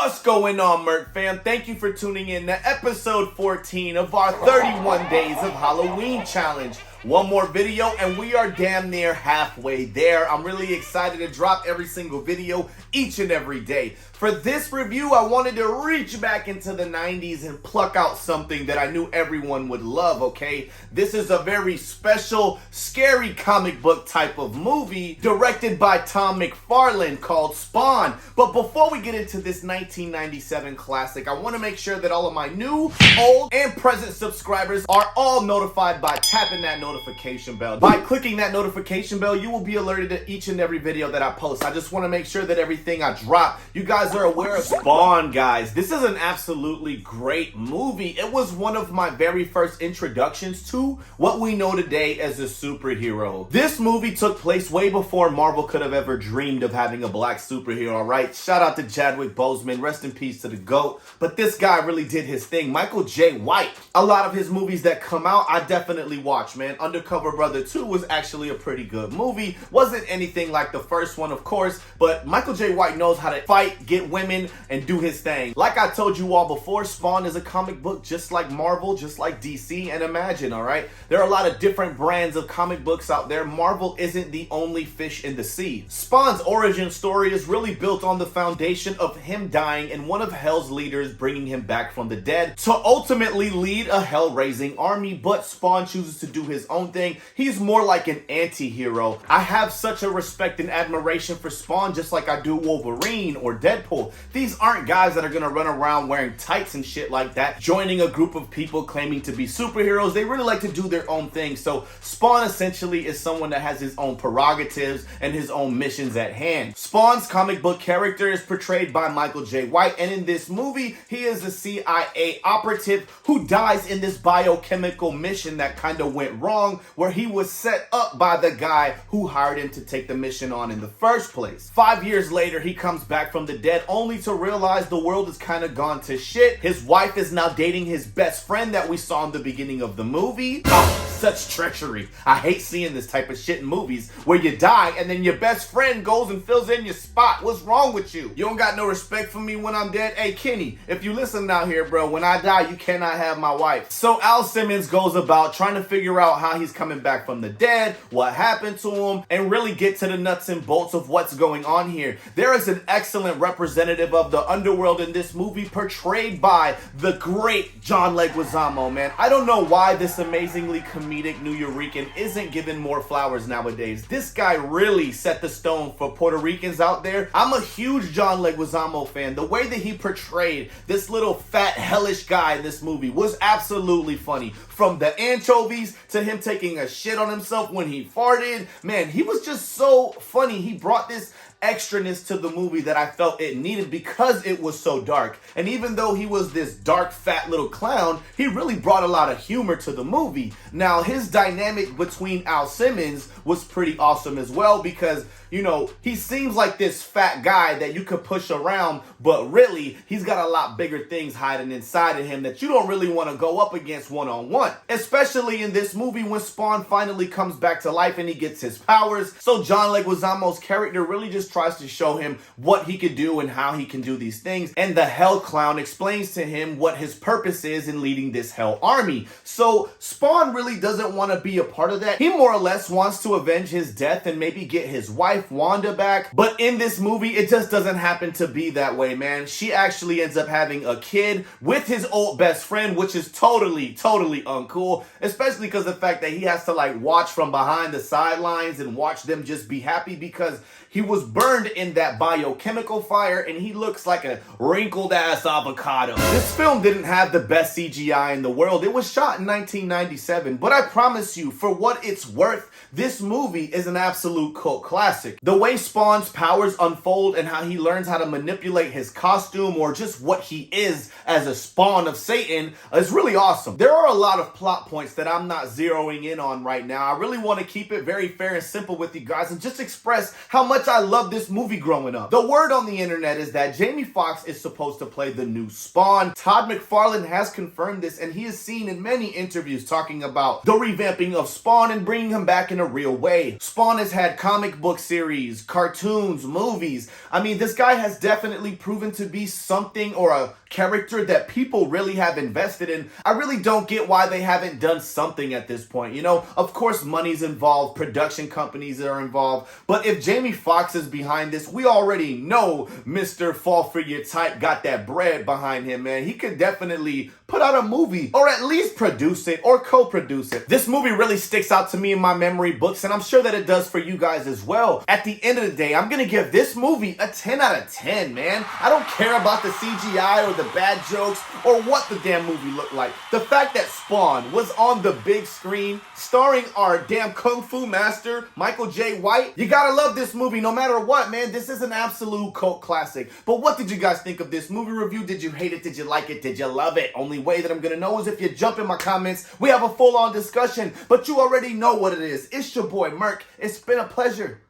What's going on, Merc fam? Thank you for tuning in to episode 14 of our 31 Days of Halloween Challenge. One more video and we are damn near halfway there. I'm really excited to drop every single video each and every day. For this review, I wanted to reach back into the 90s and pluck out something that I knew everyone would love, okay? This is a very special, scary comic book type of movie directed by Tom McFarlane called Spawn. But before we get into this 1997 classic, I want to make sure that all of my new, old, and present subscribers are all notified by tapping that notification bell. By clicking that notification bell, you will be alerted to each and every video that I post. I just want to make sure that everything I drop, you guys are aware of. Spawn, guys. This is an absolutely great movie. It was one of my very first introductions to what we know today as a superhero. This movie took place way before Marvel could have ever dreamed of having a black superhero, alright? Shout out to Chadwick Boseman. Rest in peace to the GOAT. But this guy really did his thing. Michael J. White. A lot of his movies that come out, I definitely watch, man. Undercover Brother 2 was actually a pretty good movie. Wasn't anything like the first one, of course, but Michael J. White knows how to fight, get women, and do his thing. Like I told you all before, Spawn is a comic book just like Marvel, just like DC, and Imagine, alright? There are a lot of different brands of comic books out there. Marvel isn't the only fish in the sea. Spawn's origin story is really built on the foundation of him dying and one of Hell's leaders bringing him back from the dead to ultimately lead a hell-raising army, but Spawn chooses to do his own thing. He's more like an anti-hero. I have such a respect and admiration for Spawn just like I do Wolverine or Deadpool. These aren't guys that are gonna run around wearing tights and shit like that, joining a group of people claiming to be superheroes. They really like to do their own thing. So Spawn essentially is someone that has his own prerogatives and his own missions at hand. Spawn's comic book character is portrayed by Michael J. White, and in this movie, he is a CIA operative who dies in this biochemical mission that kind of went wrong, where he was set up by the guy who hired him to take the mission on in the first place. 5 years later, he comes back from the dead only to realize the world has kind of gone to shit. His wife is now dating his best friend that we saw in the beginning of the movie. Such treachery. I hate seeing this type of shit in movies where you die and then your best friend goes and fills in your spot. What's wrong with you? You don't got no respect for me when I'm dead? Hey, Kenny, if you listen out here, bro, when I die, you cannot have my wife. So Al Simmons goes about trying to figure out how he's coming back from the dead, what happened to him, and really get to the nuts and bolts of what's going on here. There is an excellent representative of the underworld in this movie portrayed by the great John Leguizamo, man. I don't know why this amazingly comedic New Yorican isn't given more flowers nowadays. This guy really set the stone for Puerto Ricans out there. I'm a huge John Leguizamo fan. The way that he portrayed this little fat hellish guy in this movie was absolutely funny. From the anchovies to him taking a shit on himself when he farted. Man, he was just so funny. He brought this extraness to the movie that I felt it needed because it was so dark. And even though he was this dark, fat little clown, he really brought a lot of humor to the movie. Now, his dynamic between Al Simmons was pretty awesome as well because, you know, he seems like this fat guy that you could push around, but really, he's got a lot bigger things hiding inside of him that you don't really want to go up against one-on-one. Especially in this movie when Spawn finally comes back to life and he gets his powers. So John Leguizamo's character really just tries to show him what he can do and how he can do these things. And the Hell Clown explains to him what his purpose is in leading this Hell army. So Spawn really doesn't want to be a part of that. He more or less wants to avenge his death and maybe get his wife Wanda back. But in this movie, it just doesn't happen to be that way, man. She actually ends up having a kid with his old best friend, which is totally uncool. Especially because of the fact that he has to like watch from behind the sidelines and watch them just be happy because he was burned in that biochemical fire and he looks like a wrinkled ass avocado. This film didn't have the best CGI in the world. It was shot in 1997, but I promise you, for what it's worth, this movie is an absolute cult classic. The way Spawn's powers unfold and how he learns how to manipulate his costume or just what he is as a spawn of Satan is really awesome. There are a lot of of plot points that I'm not zeroing in on right now. I really want to keep it very fair and simple with you guys and just express how much I love this movie growing up. The word on the internet is that Jamie Foxx is supposed to play the new Spawn. Todd McFarlane has confirmed this, and he is seen in many interviews talking about the revamping of Spawn and bringing him back in a real way. Spawn has had comic book series, cartoons, movies. I mean, this guy has definitely proven to be something or a character that people really have invested in. I really don't get why they haven't done something at this point. You know, of course money's involved, production companies are involved, but if Jamie Foxx is behind this, we already know Mr. Fall for Your Type got that bread behind him, man. He could definitely put out a movie or at least produce it or co-produce it. This movie really sticks out to me in my memory books, and I'm sure that it does for you guys as well. At the end of the day, I'm gonna give this movie a 10 out of 10, man. I don't care about the CGI or the bad jokes or what the damn movie looked like. The fact that Spawn was on the big screen starring our damn kung fu master Michael J. White, you gotta love this movie no matter what, man. This is an absolute cult classic. But what did you guys think of this movie review? Did you hate it? Did you like it? Did you love it? Only way that I'm gonna know is if you jump in my comments. We have a full-on discussion, but you already know what it is. It's your boy Merc. It's been a pleasure,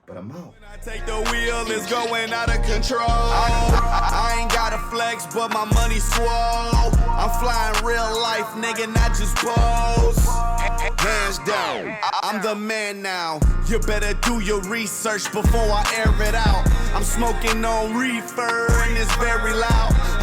but I'm out. When I take the wheel, it's going out of control. I ain't got a flex, but my money swole. I'm flying real life, nigga, not just pose. Hands down, I'm the man now. You better do your research before I air it out. I'm smoking on reefer and it's very loud.